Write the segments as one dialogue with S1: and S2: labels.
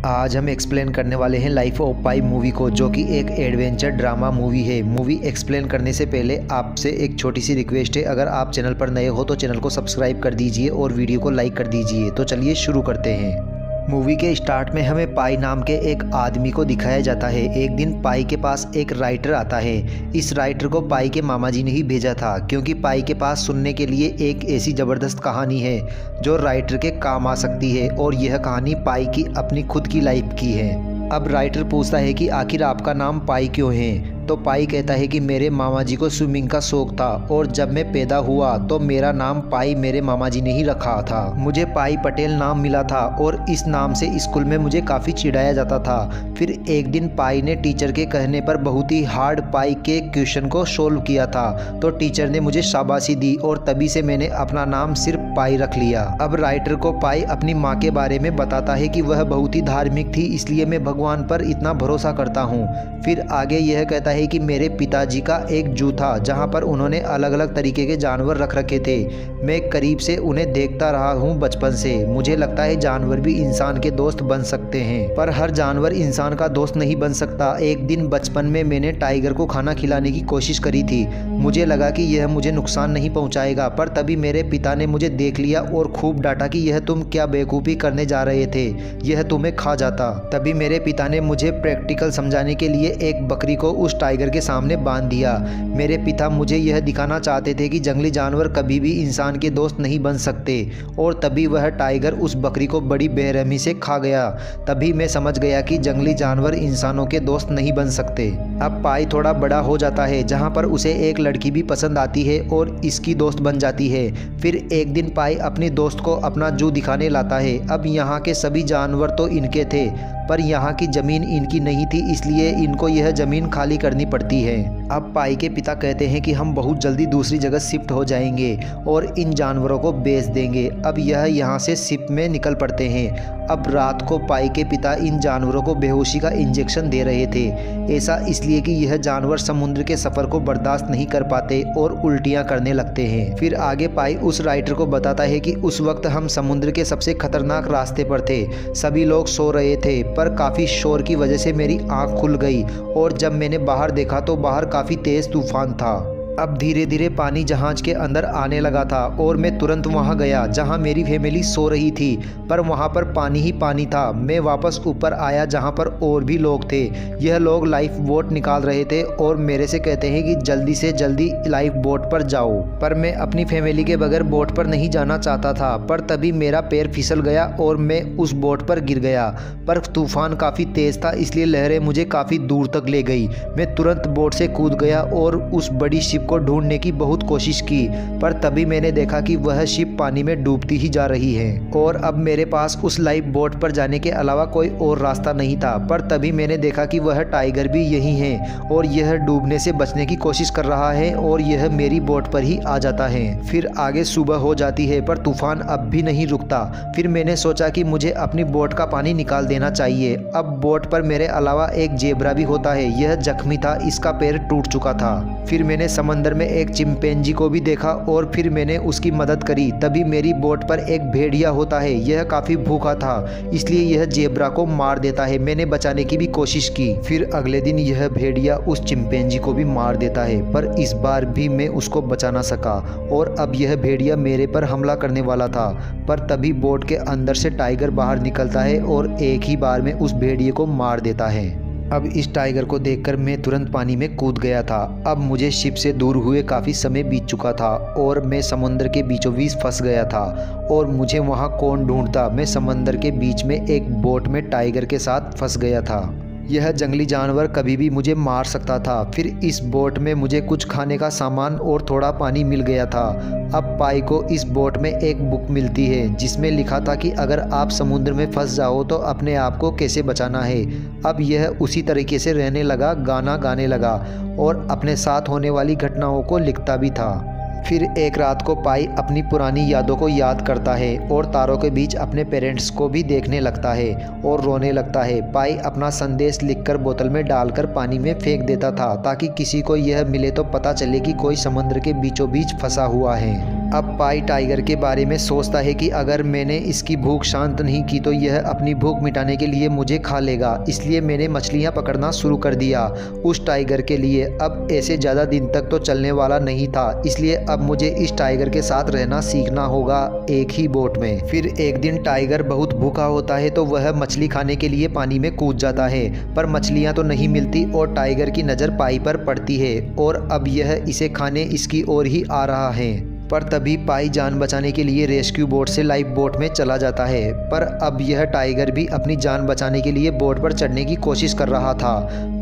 S1: आज हम एक्सप्लेन करने वाले हैं लाइफ ऑफ पाई मूवी को, जो कि एक एडवेंचर ड्रामा मूवी है। मूवी एक्सप्लेन करने से पहले आपसे एक छोटी सी रिक्वेस्ट है, अगर आप चैनल पर नए हो तो चैनल को सब्सक्राइब कर दीजिए और वीडियो को लाइक कर दीजिए। तो चलिए शुरू करते हैं। मूवी के स्टार्ट में हमें पाई नाम के एक आदमी को दिखाया जाता है। एक दिन पाई के पास एक राइटर आता है। इस राइटर को पाई के मामा जी ने ही भेजा था, क्योंकि पाई के पास सुनने के लिए एक ऐसी ज़बरदस्त कहानी है जो राइटर के काम आ सकती है, और यह कहानी पाई की अपनी खुद की लाइफ की है। अब राइटर पूछता है कि आखिर आपका नाम पाई क्यों है? तो पाई कहता है कि मेरे मामा जी को स्विमिंग का शौक था, और जब मैं पैदा हुआ तो मेरा नाम पाई मेरे मामा जी ने ही रखा था। मुझे पाई पटेल नाम मिला था, और इस नाम से स्कूल में मुझे काफ़ी चिढ़ाया जाता था। फिर एक दिन पाई ने टीचर के कहने पर बहुत ही हार्ड पाई के क्वेश्चन को सोल्व किया था, तो टीचर ने मुझे शाबाशी दी, और तभी से मैंने अपना नाम सिर्फ पाई रख लिया। अब राइटर को पाई अपनी माँ के बारे में बताता है कि वह बहुत ही धार्मिक थी, इसलिए मैं भगवान पर इतना भरोसा करता हूँ। फिर आगे यह कहता है कि मेरे पिताजी का एक जू था, जहाँ पर उन्होंने अलग अलग तरीके के जानवर रख रखे थे। मैं करीब से उन्हें देखता रहा हूँ बचपन से। मुझे लगता है जानवर भी इंसान के दोस्त बन सकते हैं, पर हर जानवर इंसान का दोस्त नहीं बन सकता। एक दिन बचपन में मैंने टाइगर को खाना खिलाने की कोशिश करी थी। मुझे लगा कि यह मुझे नुकसान नहीं पहुँचाएगा, पर तभी मेरे पिता ने मुझे देख लिया और खूब डांटा कि यह तुम क्या बेवकूफ़ी करने जा रहे थे, यह तुम्हें खा जाता। तभी मेरे पिता ने मुझे प्रैक्टिकल समझाने के लिए एक बकरी को उस टाइगर के सामने बांध दिया। मेरे पिता मुझे यह दिखाना चाहते थे कि जंगली जानवर कभी भी इंसान के दोस्त नहीं बन सकते, और तभी वह टाइगर उस बकरी को बड़ी बेरहमी से खा गया। तभी मैं समझ गया कि जंगली जानवर इंसानों के दोस्त नहीं बन सकते। अब पाई थोड़ा बड़ा हो जाता है, जहाँ पर उसे एक लड़की भी पसंद आती है और इसकी दोस्त बन जाती है। फिर एक दिन पाई अपनी दोस्त को अपना जू दिखाने लाता है। अब यहाँ के सभी जानवर तो इनके थे, पर यहाँ की ज़मीन इनकी नहीं थी, इसलिए इनको यह ज़मीन खाली करनी पड़ती है। अब पाई के पिता कहते हैं कि हम बहुत जल्दी दूसरी जगह शिफ्ट हो जाएंगे और इन जानवरों को बेच देंगे। अब यह यहाँ से शिप में निकल पड़ते हैं। अब रात को पाई के पिता इन जानवरों को बेहोशी का इंजेक्शन दे रहे थे। ऐसा इसलिए कि यह जानवर समुद्र के सफ़र को बर्दाश्त नहीं कर पाते और उल्टियाँ करने लगते हैं। फिर आगे पाई उस राइटर को बताता है कि उस वक्त हम समुद्र के सबसे खतरनाक रास्ते पर थे। सभी लोग सो रहे थे, पर काफ़ी शोर की वजह से मेरी आँख खुल गई, और जब मैंने बाहर देखा तो बाहर काफ़ी तेज़ तूफान था। अब धीरे धीरे पानी जहाज़ के अंदर आने लगा था, और मैं तुरंत वहां गया जहां मेरी फैमिली सो रही थी, पर वहां पर पानी ही पानी था। मैं वापस ऊपर आया जहां पर और भी लोग थे। यह लोग लाइफ बोट निकाल रहे थे और मेरे से कहते हैं कि जल्दी से जल्दी लाइफ बोट पर जाओ, पर मैं अपनी फैमिली के बगैर बोट पर नहीं जाना चाहता था। पर तभी मेरा पैर फिसल गया और मैं उस बोट पर गिर गया, पर तूफान काफ़ी तेज़ था, इसलिए लहरें मुझे काफ़ी दूर तक ले गई। मैं तुरंत बोट से कूद गया और उस बड़ी शिप को ढूंढने की बहुत कोशिश की, पर तभी मैंने देखा कि वह शिप पानी में डूबती ही जा रही है, और अब मेरे पास उस लाइफ बोट पर जाने के अलावा कोई और रास्ता नहीं था। पर तभी मैंने देखा कि वह टाइगर भी यही है, और यह डूबने से बचने की कोशिश कर रहा है, और यह मेरी बोट पर ही आ जाता है। फिर आगे सुबह हो जाती है, पर तूफान अब भी नहीं रुकता। फिर मैंने सोचा कि मुझे अपनी बोट का पानी निकाल देना चाहिए। अब बोट पर मेरे अलावा एक जेब्रा भी होता है। यह जख्मी था, इसका पैर टूट चुका था। फिर मैंने समंदर में एक चिंपैंजी को भी देखा और फिर मैंने उसकी मदद करी। तभी मेरी बोट पर एक भेड़िया होता है। यह काफ़ी भूखा था, इसलिए यह जेब्रा को मार देता है। मैंने बचाने की भी कोशिश की। फिर अगले दिन यह भेड़िया उस चिंपैंजी को भी मार देता है, पर इस बार भी मैं उसको बचा ना सका, और अब यह भेड़िया मेरे पर हमला करने वाला था। पर तभी बोट के अंदर से टाइगर बाहर निकलता है और एक ही बार में उस भेड़िए को मार देता है। अब इस टाइगर को देखकर मैं तुरंत पानी में कूद गया था। अब मुझे शिप से दूर हुए काफ़ी समय बीत चुका था, और मैं समुद्र के बीचों बीच फंस गया था, और मुझे वहाँ कौन ढूंढता। मैं समंदर के बीच में एक बोट में टाइगर के साथ फंस गया था। यह जंगली जानवर कभी भी मुझे मार सकता था। फिर इस बोट में मुझे कुछ खाने का सामान और थोड़ा पानी मिल गया था। अब पाई को इस बोट में एक बुक मिलती है, जिसमें लिखा था कि अगर आप समुद्र में फंस जाओ तो अपने आप को कैसे बचाना है। अब यह उसी तरीके से रहने लगा, गाना गाने लगा, और अपने साथ होने वाली घटनाओं को लिखता भी था। फिर एक रात को पाई अपनी पुरानी यादों को याद करता है, और तारों के बीच अपने पेरेंट्स को भी देखने लगता है और रोने लगता है। पाई अपना संदेश लिखकर बोतल में डालकर पानी में फेंक देता था, ताकि किसी को यह मिले तो पता चले कि कोई समुद्र के बीचों बीच फंसा हुआ है। अब पाई टाइगर के बारे में सोचता है कि अगर मैंने इसकी भूख शांत नहीं की तो यह अपनी भूख मिटाने के लिए मुझे खा लेगा, इसलिए मैंने मछलियाँ पकड़ना शुरू कर दिया। उस टाइगर के लिए अब ऐसे ज़्यादा दिन तक तो चलने वाला नहीं था, इसलिए अब मुझे इस टाइगर के साथ रहना सीखना होगा एक ही बोट में। फिर एक दिन टाइगर बहुत भूखा होता है तो वह मछली खाने के लिए पानी में कूद जाता है, पर मछलियाँ तो नहीं मिलती और टाइगर की नज़र पाई पर पड़ती है और अब यह इसे खाने इसकी ओर ही आ रहा है। पर तभी पाई जान बचाने के लिए रेस्क्यू बोट से लाइफ बोट में चला जाता है, पर अब यह टाइगर भी अपनी जान बचाने के लिए बोट पर चढ़ने की कोशिश कर रहा था।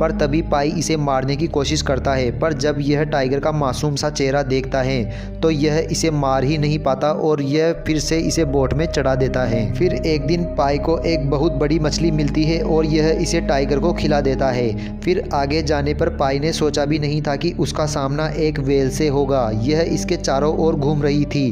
S1: पर तभी पाई इसे मारने की कोशिश करता है, पर जब यह टाइगर का मासूम सा चेहरा देखता है तो यह इसे मार ही नहीं पाता और यह फिर से इसे बोट में चढ़ा देता है। फिर एक दिन पाई को एक बहुत बड़ी मछली मिलती है और यह इसे टाइगर को खिला देता है। फिर आगे जाने पर पाई ने सोचा भी नहीं था कि उसका सामना एक व्हेल से होगा। यह इसके चारों ओर घूम रही थी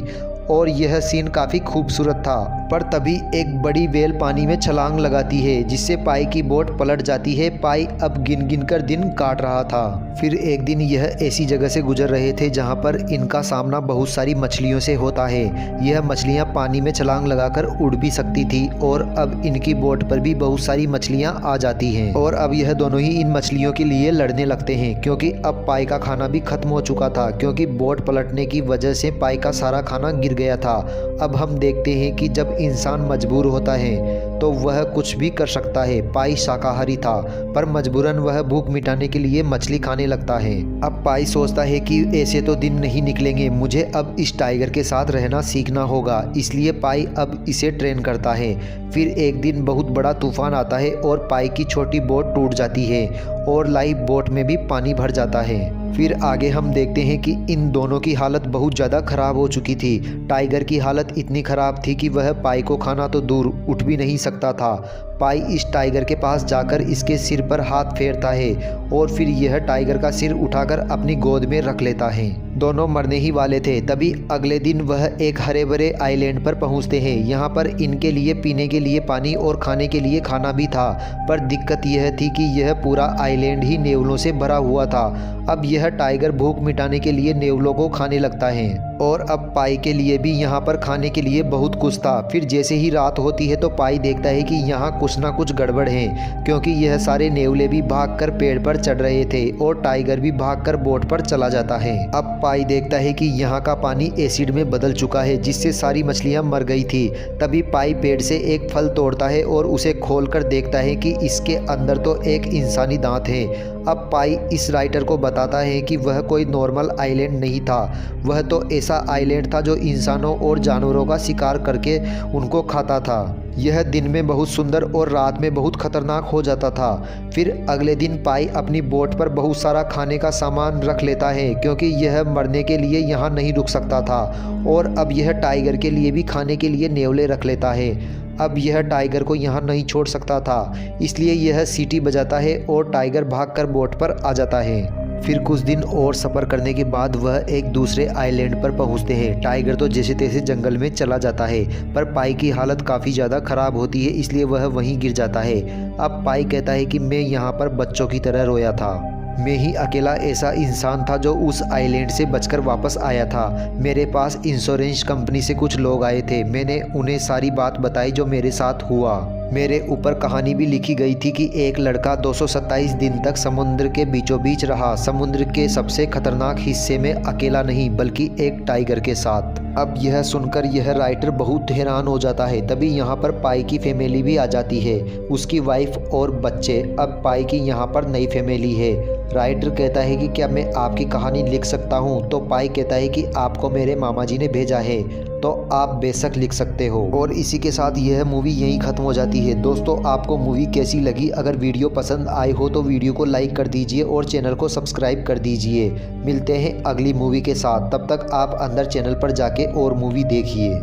S1: और यह सीन काफ़ी खूबसूरत था। पर तभी एक बड़ी व्हेल पानी में छलांग लगाती है जिससे पाई की बोट पलट जाती है। पाई अब गिन गिन कर दिन काट रहा था। फिर एक दिन यह ऐसी जगह से गुजर रहे थे जहां पर इनका सामना बहुत सारी मछलियों से होता है। यह मछलियां पानी में छलांग लगाकर उड़ भी सकती थी और अब इनकी बोट पर भी बहुत सारी मछलियां आ जाती हैं और अब यह दोनों ही इन मछलियों के लिए लड़ने लगते हैं, क्योंकि अब पाई का खाना भी खत्म हो चुका था, क्योंकि बोट पलटने की वजह से पाई का सारा खाना गिर गया था। अब हम देखते हैं कि जब इंसान मजबूर होता है तो वह कुछ भी कर सकता है। पाई शाकाहारी था, पर मजबूरन वह भूख मिटाने के लिए मछली खाने लगता है। अब पाई सोचता है कि ऐसे तो दिन नहीं निकलेंगे, मुझे अब इस टाइगर के साथ रहना सीखना होगा, इसलिए पाई अब इसे ट्रेन करता है। फिर एक दिन बहुत बड़ा तूफान आता है और पाई की छोटी बोट टूट जाती है और लाइफ बोट में भी पानी भर जाता है। फिर आगे हम देखते हैं कि इन दोनों की हालत बहुत ज़्यादा ख़राब हो चुकी थी। टाइगर की हालत इतनी ख़राब थी कि वह पाई को खाना तो दूर उठ भी नहीं सकता था। पाई इस टाइगर के पास जाकर इसके सिर पर हाथ फेरता है और फिर यह टाइगर का सिर उठाकर अपनी गोद में रख लेता है। दोनों मरने ही वाले थे। तभी अगले दिन वह एक हरे भरे आइलैंड पर पहुंचते हैं। यहाँ पर इनके लिए पीने के लिए पानी और खाने के लिए खाना भी था, पर दिक्कत यह थी कि यह पूरा आइलैंड ही नेवलों से भरा हुआ था। अब यह टाइगर भूख मिटाने के लिए नेवलों को खाने लगता है और अब पाई के लिए भी यहाँ पर खाने के लिए बहुत कुछ था। फिर जैसे ही रात होती है तो पाई देखता है कि यहाँ कुछ ना कुछ गड़बड़ है, क्योंकि यह सारे नेवले भी भागकर पेड़ पर चढ़ रहे थे और टाइगर भी भागकर बोट पर चला जाता है। अब पाई देखता है कि यहाँ का पानी एसिड में बदल चुका है, जिससे सारी मछलियाँ मर गई थी। तभी पाई पेड़ से एक फल तोड़ता है और उसे खोलकर देखता है कि इसके अंदर तो एक इंसानी दांत है। अब पाई इस राइटर को बताता है कि वह कोई नॉर्मल आइलैंड नहीं था, वह तो ऐसा आइलैंड था जो इंसानों और जानवरों का शिकार करके उनको खाता था। यह दिन में बहुत सुंदर और रात में बहुत खतरनाक हो जाता था। फिर अगले दिन पाई अपनी बोट पर बहुत सारा खाने का सामान रख लेता है, क्योंकि यह मरने के लिए यहाँ नहीं रुक सकता था और अब यह टाइगर के लिए भी खाने के लिए नेवले रख लेता है। अब यह टाइगर को यहाँ नहीं छोड़ सकता था, इसलिए यह सीटी बजाता है और टाइगर भागकर बोट पर आ जाता है। फिर कुछ दिन और सफ़र करने के बाद वह एक दूसरे आइलैंड पर पहुंचते हैं। टाइगर तो जैसे तैसे जंगल में चला जाता है, पर पाई की हालत काफ़ी ज़्यादा ख़राब होती है, इसलिए वह वहीं गिर जाता है। अब पाई कहता है कि मैं यहाँ पर बच्चों की तरह रोया था, मैं ही अकेला ऐसा इंसान था जो उस आइलैंड से बचकर वापस आया था। मेरे पास इंश्योरेंस कंपनी से कुछ लोग आए थे, मैंने उन्हें सारी बात बताई जो मेरे साथ हुआ। मेरे ऊपर कहानी भी लिखी गई थी कि एक लड़का 227 दिन तक समुद्र के बीचों बीच रहा, समुद्र के सबसे खतरनाक हिस्से में अकेला नहीं बल्कि एक टाइगर के साथ। अब यह सुनकर यह राइटर बहुत हैरान हो जाता है। तभी यहाँ पर पाई की फैमिली भी आ जाती है, उसकी वाइफ और बच्चे। अब पाई की यहाँ पर नई फैमिली है। राइटर कहता है कि क्या मैं आपकी कहानी लिख सकता हूँ? तो पाई कहता है कि आपको मेरे मामा जी ने भेजा है, तो आप बेशक लिख सकते हो। और इसी के साथ यह मूवी यहीं ख़त्म हो जाती है। दोस्तों, आपको मूवी कैसी लगी? अगर वीडियो पसंद आई हो तो वीडियो को लाइक कर दीजिए और चैनल को सब्सक्राइब कर दीजिए। मिलते हैं अगली मूवी के साथ, तब तक आप अंदर चैनल पर जाके और मूवी देखिए।